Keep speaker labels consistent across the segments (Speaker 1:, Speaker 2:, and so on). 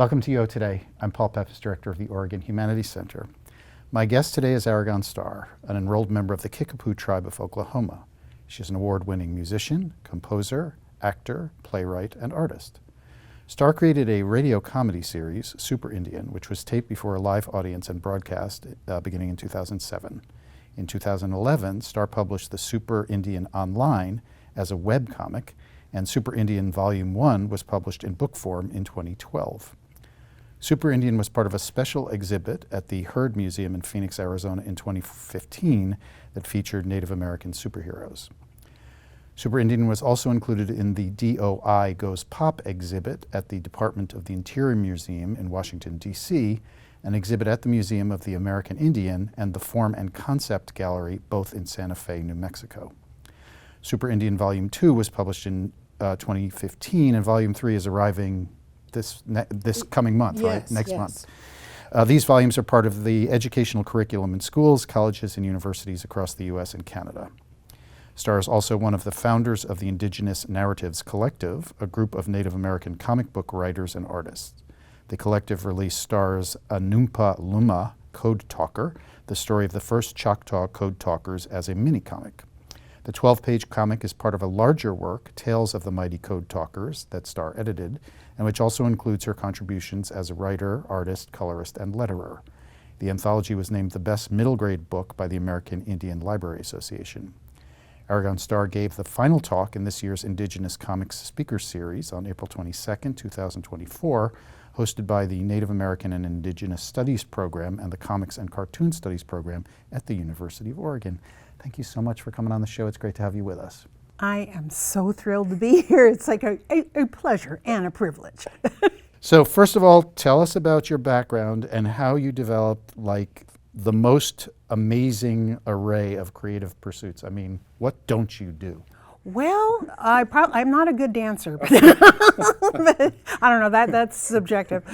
Speaker 1: Welcome to UO Today. I'm Paul Pepys, Director of the Oregon Humanities Center. My guest today is Arigon Starr, an enrolled member of the Kickapoo Tribe of Oklahoma. She's an award-winning musician, composer, actor, playwright, and artist. Starr created a radio comedy series, Super Indian, which was taped before a live audience and broadcast beginning in 2007. In 2011, Starr published the Super Indian online as a webcomic, and Super Indian Volume 1 was published in book form in 2012. Super Indian was part of a special exhibit at the Heard Museum in Phoenix, Arizona in 2015 that featured Native American superheroes. Super Indian was also included in the DOI Goes Pop exhibit at the Department of the Interior Museum in Washington, D.C., an exhibit at the Museum of the American Indian, and the Form and Concept Gallery, both in Santa Fe, New Mexico. Super Indian Volume 2 was published in 2015, and Volume 3 is arriving this coming month, right? Next month. These volumes are part of the educational curriculum in schools, colleges, and universities across the U.S. and Canada. Starr is also one of the founders of the Indigenous Narratives Collective, a group of Native American comic book writers and artists. The collective released Starr's Anumpa Luma Code Talker, the story of the first Choctaw code talkers, as a mini-comic. The 12-page comic is part of a larger work, Tales of the Mighty Code Talkers, that Starr edited, and which also includes her contributions as a writer, artist, colorist, and letterer. The anthology was named the best middle grade book by the American Indian Library Association. Arigon Starr gave the final talk in this year's Indigenous Comics Speaker series on April 22nd, 2024, hosted by the Native American and Indigenous Studies program and the Comics and Cartoon Studies program at the University of Oregon. Thank you so much for coming on the show. It's great to have you with us.
Speaker 2: I am so thrilled to be here. It's like a pleasure and a privilege.
Speaker 1: So first of all, tell us about your background and how you developed like the most amazing array of creative pursuits. I mean, what don't you do?
Speaker 2: Well, I'm not a good dancer, but I don't know, that's subjective.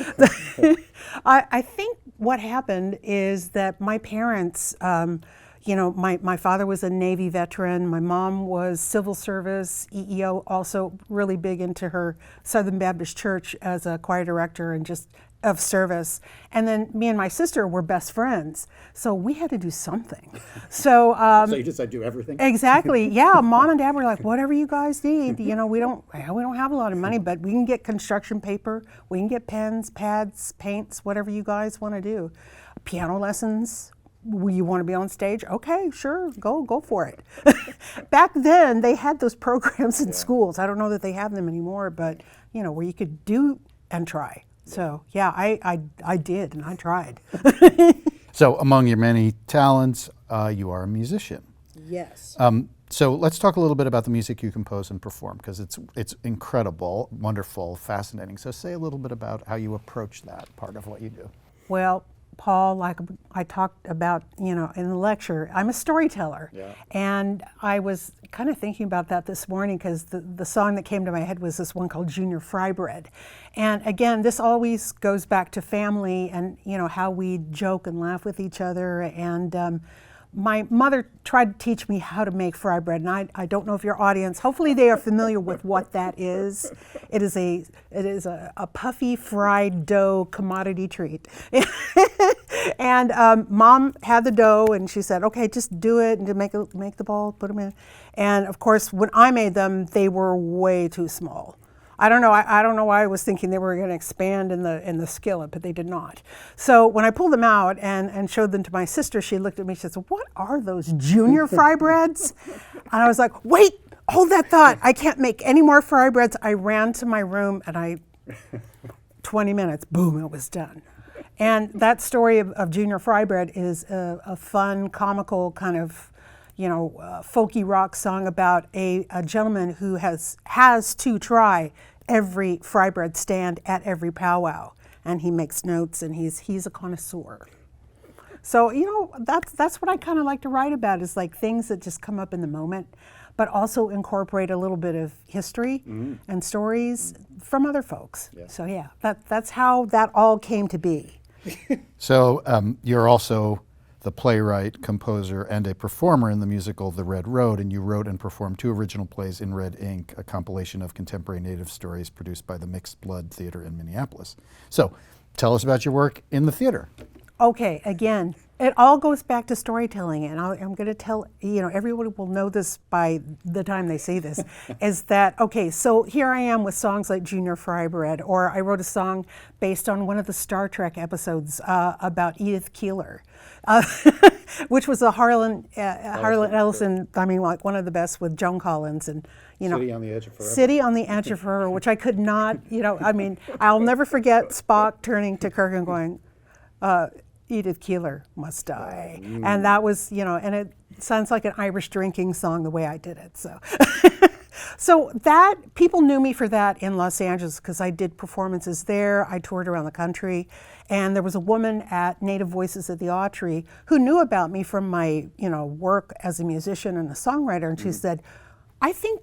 Speaker 2: I think what happened is that my parents, my father was a Navy veteran, my mom was civil service, EEO, also really big into her Southern Baptist Church as a choir director and just of service. And then me and my sister were best friends. So we had to do something. So
Speaker 1: you just said do everything?
Speaker 2: Exactly. Yeah, Mom and Dad were like, whatever you guys need. You know, we don't have a lot of money, but we can get construction paper, we can get pens, pads, paints, whatever you guys want to do. Piano lessons. You want to be on stage? Okay, sure, go for it. Back then, they had those programs in schools. I don't know that they have them anymore, but where you could do and try. So yeah, I did, and I tried.
Speaker 1: So among your many talents, you are a musician.
Speaker 2: Yes.
Speaker 1: So let's talk a little bit about the music you compose and perform, because it's incredible, wonderful, fascinating. So say a little bit about how you approach that part of what you do.
Speaker 2: Well, Paul, like I talked about, in the lecture, I'm a storyteller. Yeah. And I was kind of thinking about that this morning because the song that came to my head was this one called Junior Fry Bread. And again, this always goes back to family and, how we joke and laugh with each other. And my mother tried to teach me how to make fry bread, and I don't know if your audience, hopefully they are familiar with what that is. It is a puffy fried dough commodity treat. And Mom had the dough, and she said, okay, just do it, and to make the ball, put them in. And of course, when I made them, they were way too small. I don't know why I was thinking they were going to expand in the skillet, but they did not. So when I pulled them out and showed them to my sister, she looked at me, she said, what are those junior fry breads? And I was like, wait, hold that thought. I can't make any more fry breads. I ran to my room and 20 minutes, boom, it was done. And that story of Junior Fry Bread is a fun, comical kind of folky rock song about a gentleman who has to try every fry bread stand at every powwow, and he makes notes, and he's a connoisseur. So that's what I kind of like to write about, is like things that just come up in the moment, but also incorporate a little bit of history and stories from other folks. Yeah. So yeah, that's how that all came to be.
Speaker 1: So you're also the playwright, composer, and a performer in the musical The Red Road, and you wrote and performed 2 original plays in red ink, a compilation of contemporary Native stories produced by the Mixed Blood Theater in Minneapolis. So tell us about your work in the theater.
Speaker 2: Okay, again, it all goes back to storytelling, and I'm going to tell, everyone will know this by the time they see this, is that, okay, so here I am with songs like Junior Fry Bread, or I wrote a song based on one of the Star Trek episodes about Edith Keeler, which was a Harlan Ellison, like one of the best with Joan Collins, and,
Speaker 1: City on the Edge of Forever.
Speaker 2: City on the Edge of Forever, which I could not, I'll never forget Spock turning to Kirk and going, Edith Keeler must die. And that was, and it sounds like an Irish drinking song the way I did it. So, so that, people knew me for that in Los Angeles because I did performances there. I toured around the country. And there was a woman at Native Voices at the Autry who knew about me from my, work as a musician and a songwriter. And she said, I think,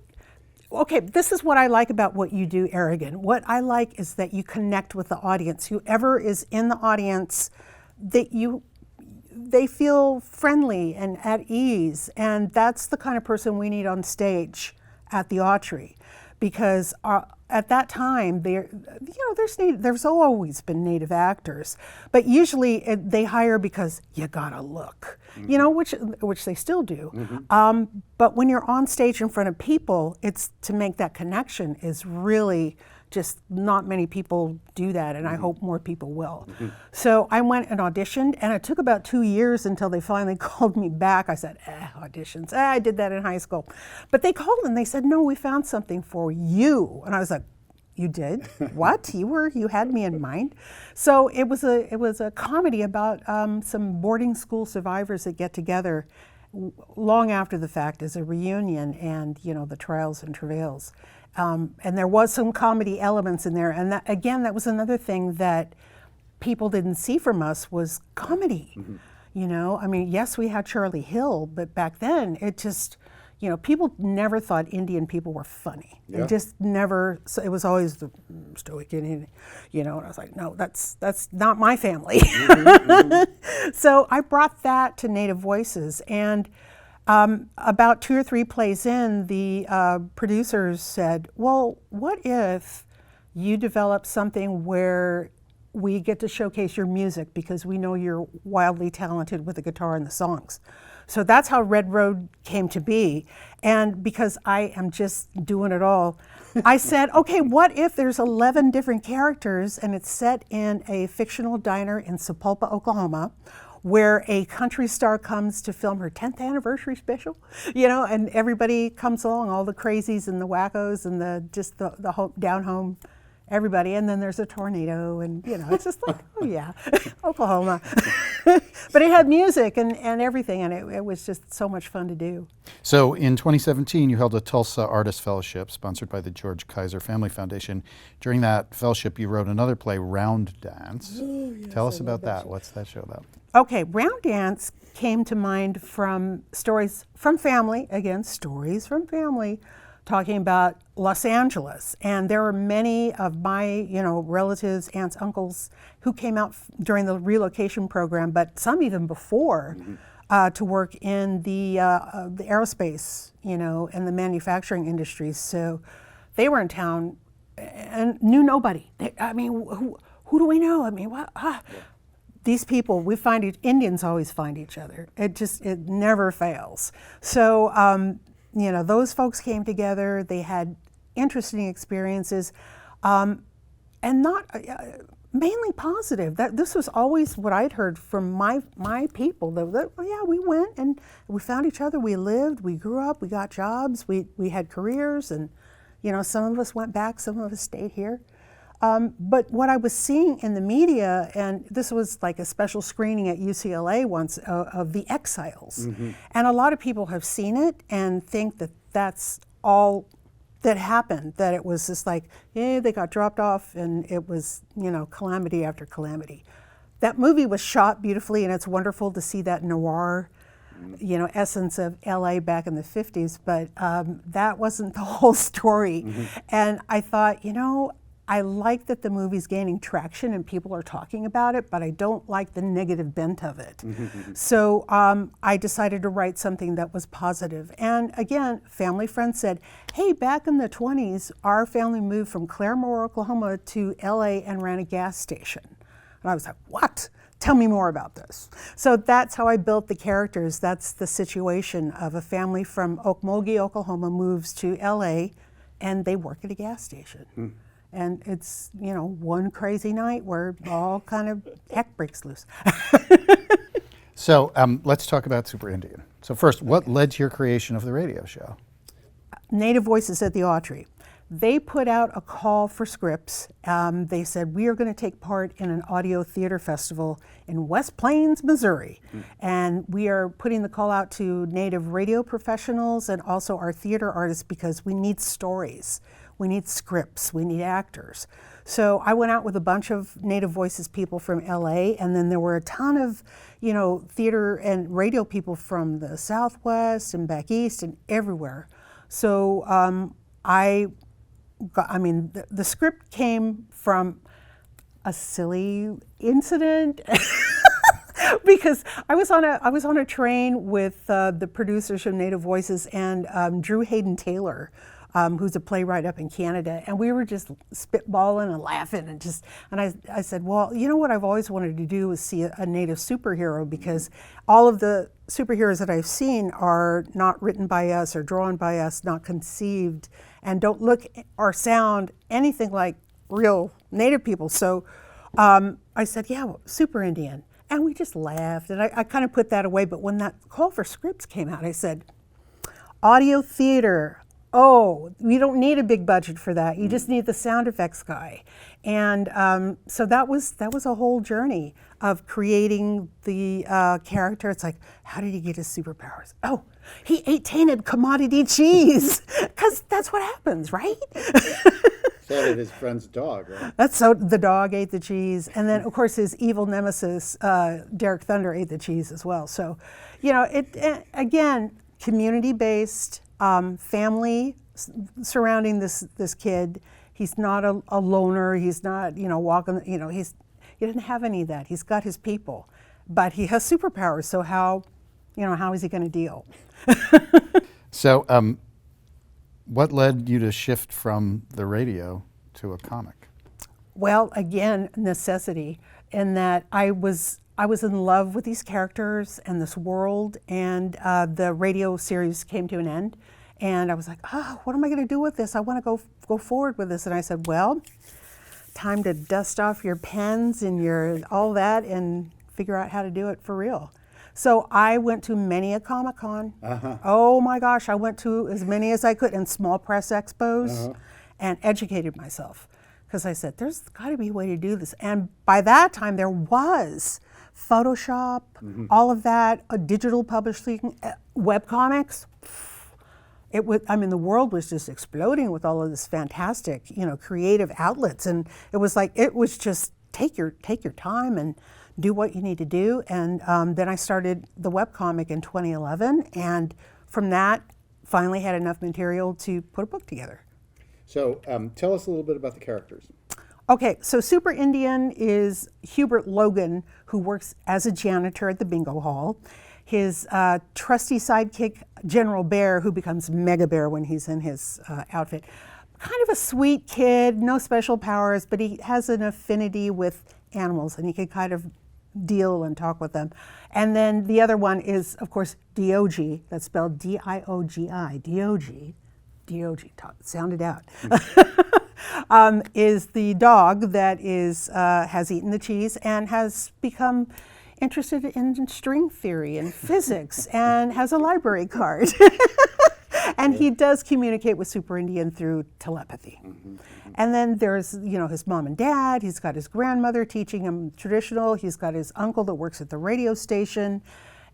Speaker 2: okay, this is what I like about what you do, Arigon. What I like is that you connect with the audience. Whoever is in the audience, they feel friendly and at ease, and that's the kind of person we need on stage at the Autry, because at that time there's always been Native actors, but usually they hire because you gotta look, which they still do. But when you're on stage in front of people, it's to make that connection is really just not many people do that, and I hope more people will. So I went and auditioned, and it took about 2 years until they finally called me back. I said, auditions, I did that in high school. But they called and they said, no, we found something for you. And I was like, you did? What? You had me in mind? So it was a comedy about some boarding school survivors that get together long after the fact as a reunion, and the trials and travails. And there was some comedy elements in there, and that was another thing that people didn't see from us was comedy. Yes, we had Charlie Hill, but back then it just, people never thought Indian people were funny. Yeah. They just never. So it was always the stoic Indian, and I was like, no, that's not my family. So I brought that to Native Voices, and about 2 or 3 plays in, the producers said, well, what if you develop something where we get to showcase your music because we know you're wildly talented with the guitar and the songs. So that's how Red Road came to be. And because I am just doing it all, I said, okay, what if there's 11 different characters and it's set in a fictional diner in Sapulpa, Oklahoma, where a country star comes to film her 10th anniversary special, and everybody comes along, all the crazies and the wackos and the down home everybody, and then there's a tornado, and it's just like, oh yeah, Oklahoma. But it had music and everything, and it was just so much fun to do.
Speaker 1: So in 2017, you held a Tulsa Artist Fellowship sponsored by the George Kaiser Family Foundation. During that fellowship, you wrote another play, Round Dance. Oh, yes, tell us about that. What's that show about?
Speaker 2: Okay, Round Dance came to mind from stories from family, talking about Los Angeles. And there were many of my, relatives, aunts, uncles, who came out during the relocation program, but some even before, to work in the aerospace, and the manufacturing industries. So they were in town and knew nobody. Who do we know? What? These people, Indians always find each other. It never fails. So, those folks came together, they had interesting experiences, and not mainly positive. This was always what I'd heard from my people. That we went and we found each other, we lived, we grew up, we got jobs, we had careers, and some of us went back, some of us stayed here. But what I was seeing in the media, and this was like a special screening at UCLA once of The Exiles, and a lot of people have seen it and think that that's all that happened, that it was just like, they got dropped off and it was, calamity after calamity. That movie was shot beautifully, and it's wonderful to see that noir, essence of LA back in the 50s, but that wasn't the whole story. And I thought, I like that the movie's gaining traction and people are talking about it, but I don't like the negative bent of it. So I decided to write something that was positive. And again, family friends said, hey, back in the 20s, our family moved from Claremore, Oklahoma to LA and ran a gas station. And I was like, what? Tell me more about this. So that's how I built the characters. That's the situation of a family from Okmulgee, Oklahoma moves to LA and they work at a gas station. And it's, one crazy night where all kind of heck breaks loose.
Speaker 1: So let's talk about Super Indian. So first, what led to your creation of the radio show?
Speaker 2: Native Voices at the Autry. They put out a call for scripts. They said, we are going to take part in an audio theater festival in West Plains, Missouri. And we are putting the call out to Native radio professionals and also our theater artists because we need stories. We need scripts, we need actors. So I went out with a bunch of Native Voices people from LA, and then there were a ton of, theater and radio people from the Southwest and back east and everywhere. So the script came from a silly incident because I was on a train with the producers from Native Voices and Drew Hayden Taylor, who's a playwright up in Canada, and we were just spitballing and laughing and I said, well, you know what I've always wanted to do is see a Native superhero, because all of the superheroes that I've seen are not written by us or drawn by us, not conceived, and don't look or sound anything like real Native people. So I said, yeah, well, Super Indian. And we just laughed, and I kind of put that away. But when that call for scripts came out, I said, audio theater. Oh, we don't need a big budget for that. You just need the sound effects guy. And so that was a whole journey of creating the character. It's like, how did he get his superpowers? Oh, he ate tainted commodity cheese, because that's what happens, right?
Speaker 3: So did his friend's dog, right?
Speaker 2: The dog ate the cheese, and then of course his evil nemesis, Derek Thunder, ate the cheese as well. So, again, community-based. Family surrounding this kid. He's not a loner. He's not, walking, he doesn't have any of that. He's got his people, but he has superpowers. So how is he going to deal?
Speaker 1: So what led you to shift from the radio to a comic?
Speaker 2: Well, again, necessity, in that I was in love with these characters and this world, and the radio series came to an end, and I was like, oh, what am I going to do with this? I want to go forward with this. And I said, well, time to dust off your pens and your all that and figure out how to do it for real. So I went to many a Comic-Con. Oh my gosh, I went to as many as I could, and small press expos, and educated myself. Because I said, there's got to be a way to do this. And by that time, there was Photoshop, all of that, digital publishing, webcomics. The world was just exploding with all of this fantastic, creative outlets. And it was just take your time and do what you need to do. And then I started the webcomic in 2011. And from that, finally had enough material to put a book together.
Speaker 3: So tell us a little bit about the characters.
Speaker 2: Okay, so Super Indian is Hubert Logan, who works as a janitor at the bingo hall. His trusty sidekick, General Bear, who becomes Mega Bear when he's in his outfit. Kind of a sweet kid, no special powers, but he has an affinity with animals, and he can kind of deal and talk with them. And then the other one is, of course, Diogi. That's spelled D-I-O-G-I. Diogi, sound it out. Is the dog that has eaten the cheese and has become interested in string theory and physics and has a library card. And he does communicate with Super Indian through telepathy. And then there's, his mom and dad. He's got his grandmother teaching him traditional. He's got his uncle that works at the radio station.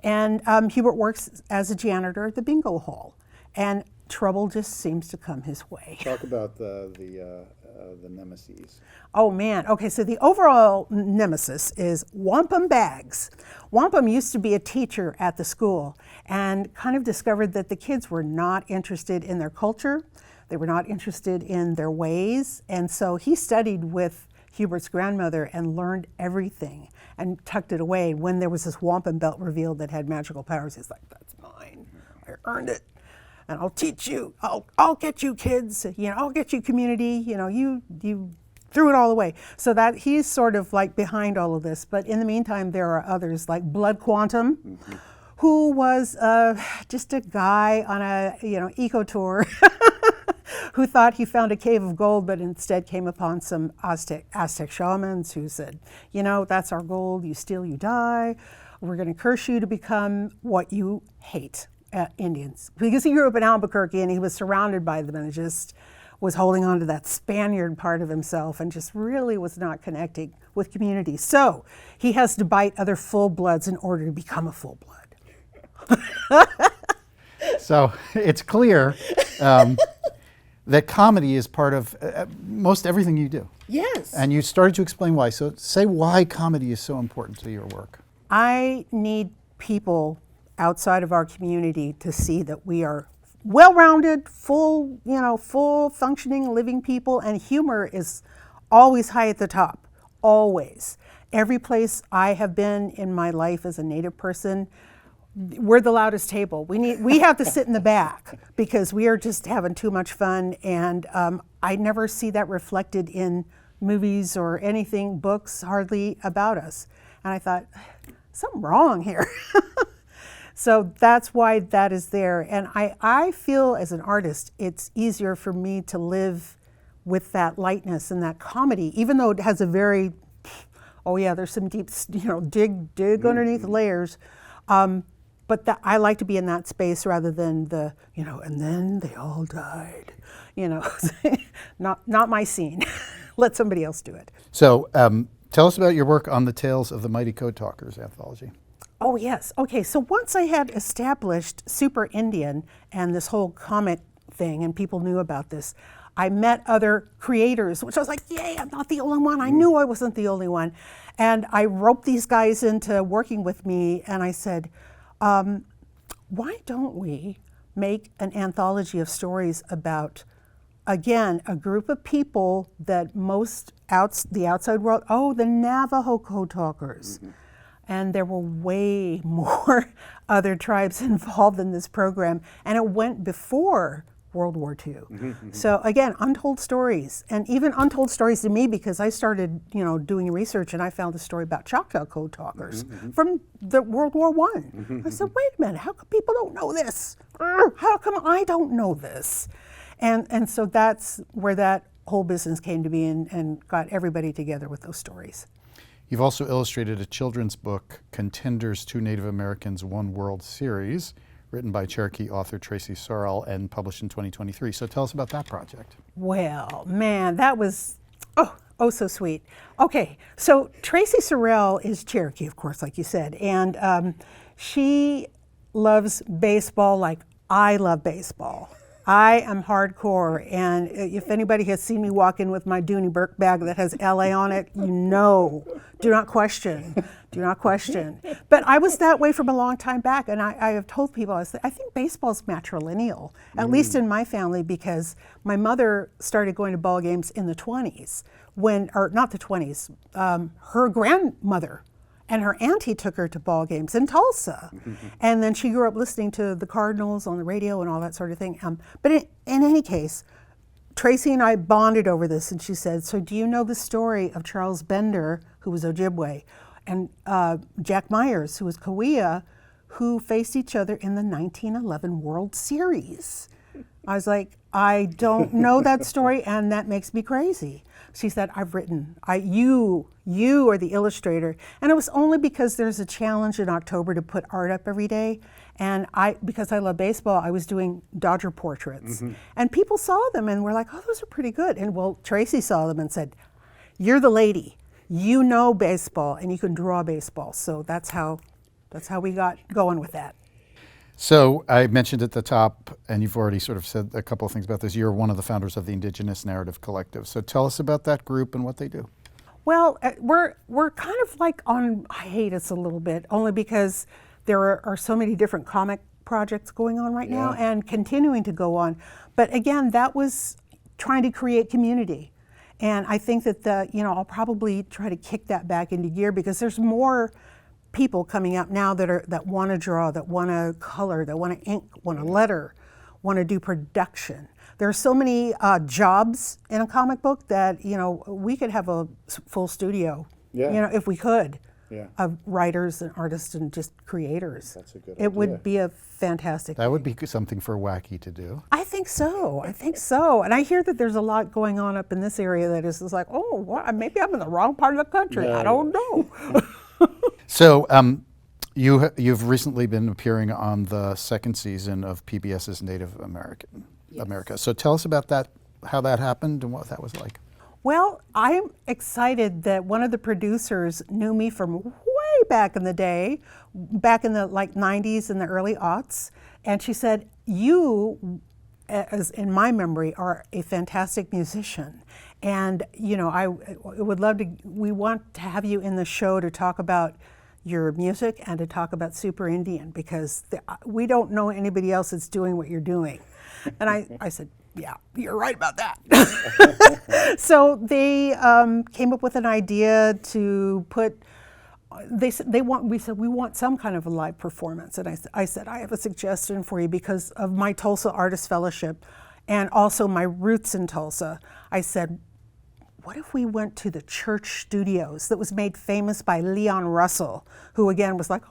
Speaker 2: And Hubert works as a janitor at the bingo hall. And trouble just seems to come his way.
Speaker 3: Talk about the nemesis.
Speaker 2: Oh man, okay, so the overall nemesis is Wampum Bags. Wampum used to be a teacher at the school and kind of discovered that the kids were not interested in their culture. They were not interested in their ways. And so he studied with Hubert's grandmother and learned everything and tucked it away. When there was this wampum belt revealed that had magical powers, he's like, that's mine. I earned it. And I'll teach you. I'll get you kids. I'll get you community. You threw it all away. So that he's sort of like behind all of this. But in the meantime, there are others like Blood Quantum, who was just a guy on a eco tour who thought he found a cave of gold, but instead came upon some Aztec shamans who said, that's our gold. You steal, you die. We're going to curse you to become what you hate, Indians. Because he grew up in Albuquerque and he was surrounded by them and just was holding on to that Spaniard part of himself and just really was not connecting with community. So he has to bite other full-bloods in order to become a full-blood.
Speaker 1: So it's clear that comedy is part of most everything you do.
Speaker 2: Yes.
Speaker 1: And you started to explain why. So say why comedy is so important to your work.
Speaker 2: I need people outside of our community to see that we are well-rounded, full functioning, living people, and humor is always high at the top, always. Every place I have been in my life as a Native person, we're the loudest table. We have to sit in the back because we are just having too much fun, and I never see that reflected in movies or anything, books, hardly about us. And I thought, something wrong here. So that's why that is there. And I feel as an artist, it's easier for me to live with that lightness and that comedy, even though it has a very, there's some deep, dig underneath the layers. But I like to be in that space rather than the, and then they all died. Not my scene. Let somebody else do it.
Speaker 1: So tell us about your work on the Tales of the Mighty Code Talkers anthology.
Speaker 2: Oh, yes. Okay, so once I had established Super Indian and this whole comic thing, and people knew about this, I met other creators, which I was like, yay, I'm not the only one. I knew I wasn't the only one. And I roped these guys into working with me, and I said, why don't we make an anthology of stories about, again, a group of people that the outside world, the Navajo Code Talkers. And there were way more other tribes involved in this program. And it went before World War II. So again, untold stories. And even untold stories to me, because I started doing research and I found a story about Choctaw Code Talkers from the World War I. I said, wait a minute, how come people don't know this? How come I don't know this? And so that's where that whole business came to be and got everybody together with those stories.
Speaker 1: You've also illustrated a children's book, Contenders, Two Native Americans, One World Series, written by Cherokee author Tracy Sorrell and published in 2023. So tell us about that project.
Speaker 2: Well, man, that was, so sweet. Okay, so Tracy Sorrell is Cherokee, of course, like you said, and she loves baseball like I love baseball. I am hardcore, and if anybody has seen me walk in with my Dooney Burke bag that has LA on it, do not question, But I was that way from a long time back, and I have told people, I think baseball's matrilineal, at least in my family, because my mother started going to ball games in the 20s, not the 20s, her grandmother and her auntie took her to ball games in Tulsa. And then she grew up listening to the Cardinals on the radio and all that sort of thing. But in any case, Tracy and I bonded over this, and she said, so do you know the story of Charles Bender, who was Ojibwe, and Jack Myers, who was Cahuilla, who faced each other in the 1911 World Series? I was like, I don't know that story, and that makes me crazy. She said, I've written, you are the illustrator. And it was only because there's a challenge in October to put art up every day. And because I love baseball, I was doing Dodger portraits. And people saw them and were like, oh, those are pretty good. And well, Tracy saw them and said, you're the lady. You know baseball and you can draw baseball. So that's how we got going with that.
Speaker 1: So I mentioned at the top, and you've already sort of said a couple of things about this, you're one of the founders of the Indigenous Narrative Collective. So tell us about that group and what they do.
Speaker 2: Well, we're kind of like on hiatus a little bit, only because there are so many different comic projects going on right now
Speaker 3: Yeah.
Speaker 2: and continuing to go on. But again, that was trying to create community. And I think that I'll probably try to kick that back into gear because there's more people coming out now that want to draw, that want to color, that want to ink, want to letter, want to do production. There are so many jobs in a comic book that we could have a full studio,
Speaker 3: Yeah.
Speaker 2: if we could,
Speaker 3: Yeah.
Speaker 2: of writers and artists and just creators.
Speaker 3: That's a good
Speaker 2: It
Speaker 3: idea.
Speaker 2: would be a fantastic.
Speaker 1: That would be something for Wacky to do.
Speaker 2: I think so. I think so. And I hear that there's a lot going on up in this area that is like, oh, well, maybe I'm in the wrong part of the country.
Speaker 3: Yeah.
Speaker 2: I don't know.
Speaker 1: So you've recently been appearing on the second season of PBS's Native America. So tell us about that, how that happened and what that was like.
Speaker 2: Well, I'm excited that one of the producers knew me from way back in the day, back in the 90s and the early aughts. And she said, you, as in my memory, are a fantastic musician. And, I would love to, we want to have you in the show to talk about your music and to talk about Super Indian because we don't know anybody else that's doing what you're doing. And I said, yeah, you're right about that. So they came up with an idea to put, we said, we want some kind of a live performance. And I said, I have a suggestion for you because of my Tulsa Artist Fellowship and also my roots in Tulsa. I said, what if we went to the church studios that was made famous by Leon Russell, who again was like,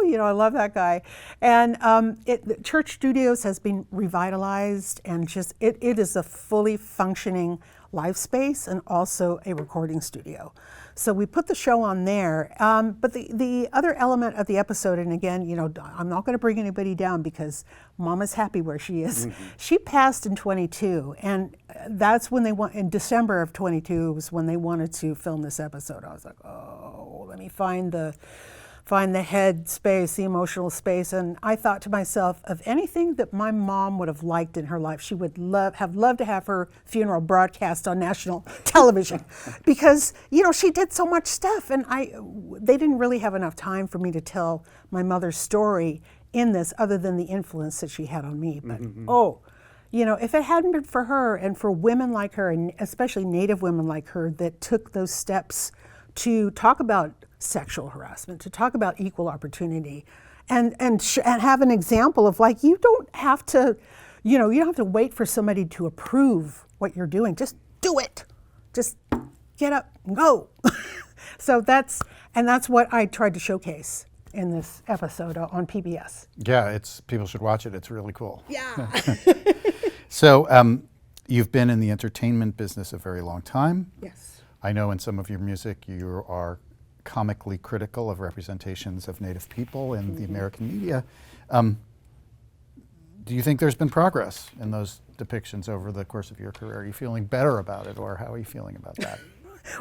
Speaker 2: I love that guy. And the church studios has been revitalized and just, it is a fully functioning live space and also a recording studio. So we put the show on there. But the other element of the episode, and again, I'm not going to bring anybody down because Mama's happy where she is. Mm-hmm. She passed in 22, and that's when in December of 22 was when they wanted to film this episode. I was like, oh, let me find the head space, the emotional space. And I thought to myself, of anything that my mom would have liked in her life, she would have loved to have her funeral broadcast on national television because, she did so much stuff. And they didn't really have enough time for me to tell my mother's story in this other than the influence that she had on me. But, if it hadn't been for her and for women like her, and especially Native women like her that took those steps to talk about sexual harassment, to talk about equal opportunity, and have an example of you don't have to wait for somebody to approve what you're doing. Just do it. Just get up and go. So that's what I tried to showcase in this episode on PBS.
Speaker 1: Yeah, people should watch it. It's really cool.
Speaker 2: Yeah.
Speaker 1: So you've been in the entertainment business a very long time.
Speaker 2: Yes.
Speaker 1: I know in some of your music you are comically critical of representations of Native people in the American media. Do you think there's been progress in those depictions over the course of your career? Are you feeling better about it, or how are you feeling about that?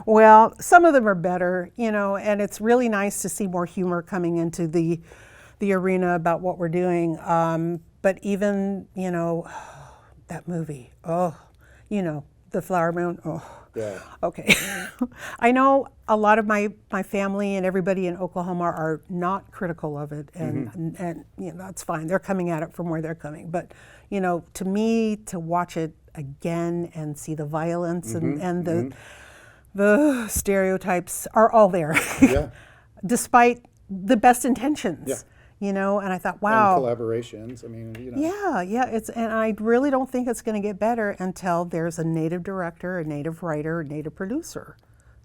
Speaker 2: Well, some of them are better, and it's really nice to see more humor coming into the arena about what we're doing. But even, that movie, The Flower Moon,
Speaker 3: Yeah.
Speaker 2: Okay. I know a lot of my family and everybody in Oklahoma are not critical of it, and that's fine. They're coming at it from where they're coming. But, to me, to watch it again and see the violence and the stereotypes are all there,
Speaker 3: Yeah.
Speaker 2: despite the best intentions.
Speaker 3: Yeah.
Speaker 2: And I thought, wow.
Speaker 3: And collaborations. I mean,
Speaker 2: Yeah. And I really don't think it's going to get better until there's a Native director, a Native writer, a Native producer.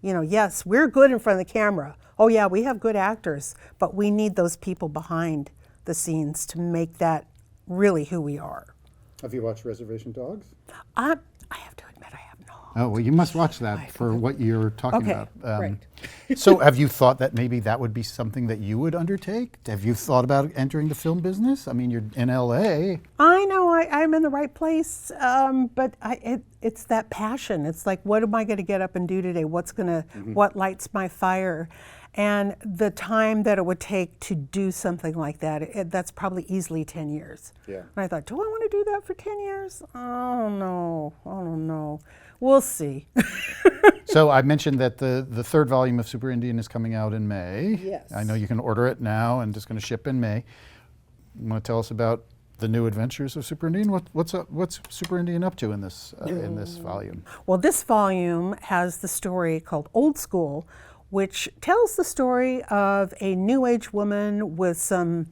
Speaker 2: Yes, we're good in front of the camera. Oh yeah, we have good actors, but we need those people behind the scenes to make that really who we are.
Speaker 3: Have you watched Reservation Dogs?
Speaker 2: I have to admit, I have not.
Speaker 1: Oh, well, you must watch that for what you're talking about.
Speaker 2: Right.
Speaker 1: So have you thought that maybe that would be something that you would undertake? Have you thought about entering the film business? I mean, you're in LA.
Speaker 2: I know I'm in the right place, but it's that passion. It's like, what am I going to get up and do today? What lights my fire? And the time that it would take to do something like that, that's probably easily 10 years.
Speaker 3: Yeah.
Speaker 2: And I thought, do I want to do that for 10 years? I don't know. We'll see.
Speaker 1: So I mentioned that the third volume of Super Indian is coming out in May.
Speaker 2: Yes.
Speaker 1: I know you can order it now and it's going to ship in May. want to tell us about the new adventures of Super Indian? What's Super Indian up to in this volume?
Speaker 2: Well, this volume has the story called Old School, which tells the story of a New Age woman with some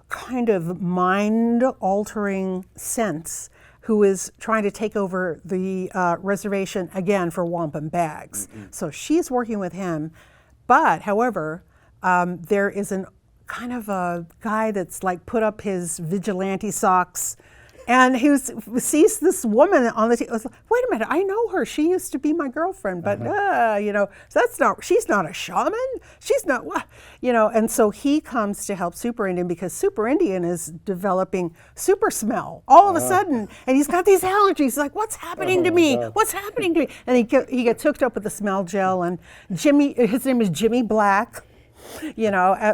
Speaker 2: kind of mind-altering sense who is trying to take over the reservation again for wampum bags. So she's working with him, but however, there is an kind of a guy that's like put up his vigilante socks, and he sees this woman on the TV. Wait a minute, I know her. She used to be my girlfriend, but she's not a shaman. She's not what, and so he comes to help Super Indian because Super Indian is developing super smell all of a sudden, and he's got these allergies. He's like, what's happening to me? What's happening to me? And he gets hooked up with the smell gel, and his name is Jimmy Black.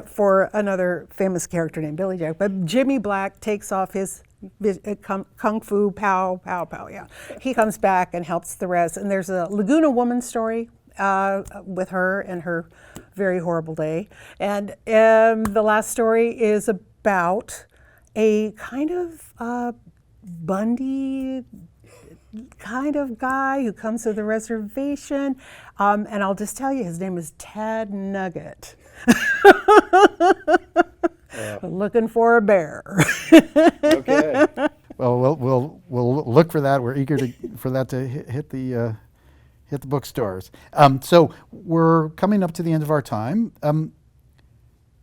Speaker 2: For another famous character named Billy Jack. But Jimmy Black takes off his kung fu pow, yeah. He comes back and helps the rest. And there's a Laguna Woman story with her and her very horrible day. And the last story is about a kind of Bundy kind of guy who comes to the reservation. And I'll just tell you, his name is Tad Nugget. Looking for a bear.
Speaker 3: Okay.
Speaker 1: Well, we'll look for that. We're eager for that to hit the bookstores. So we're coming up to the end of our time.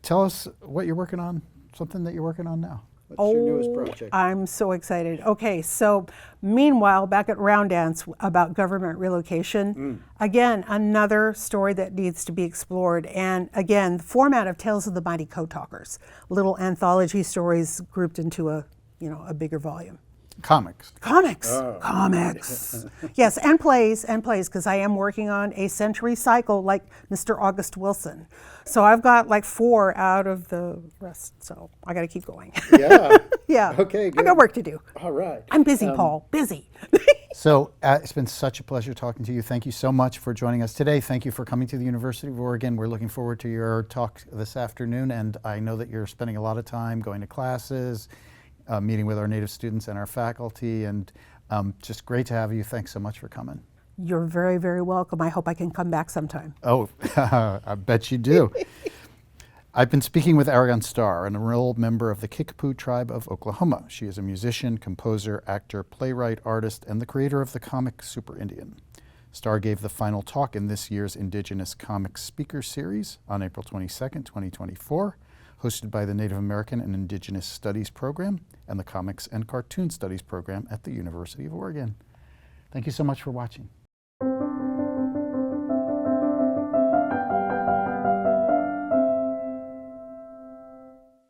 Speaker 1: Tell us what you're working on. Something that you're working on now.
Speaker 3: What's your newest project?
Speaker 2: I'm so excited. Okay, so meanwhile, back at Round Dance about government relocation, again, another story that needs to be explored. And again, the format of Tales of the Mighty Code Talkers, little anthology stories grouped into a bigger volume.
Speaker 1: Comics.
Speaker 2: Yes, and plays, because I am working on a century cycle like Mr. August Wilson. So I've got like 4 out of the rest, so I got to keep going.
Speaker 3: Yeah.
Speaker 2: Yeah.
Speaker 3: Okay, good.
Speaker 2: I got work to do.
Speaker 3: All right.
Speaker 2: I'm busy, Paul, busy.
Speaker 1: So it's been such a pleasure talking to you. Thank you so much for joining us today. Thank you for coming to the University of Oregon. We're looking forward to your talk this afternoon, and I know that you're spending a lot of time going to classes, meeting with our native students and our faculty, and just great to have you. Thanks so much for coming.
Speaker 2: You're very, very welcome. I hope I can come back sometime.
Speaker 1: Oh, I bet you do. I've been speaking with Arigon Starr, an enrolled member of the Kickapoo Tribe of Oklahoma. She is a musician, composer, actor, playwright, artist, and the creator of the comic Super Indian. Starr gave the final talk in this year's Indigenous Comics Speaker series on April 22nd, 2024, hosted by the Native American and Indigenous Studies program and the Comics and Cartoon Studies program at the University of Oregon. Thank you so much for watching.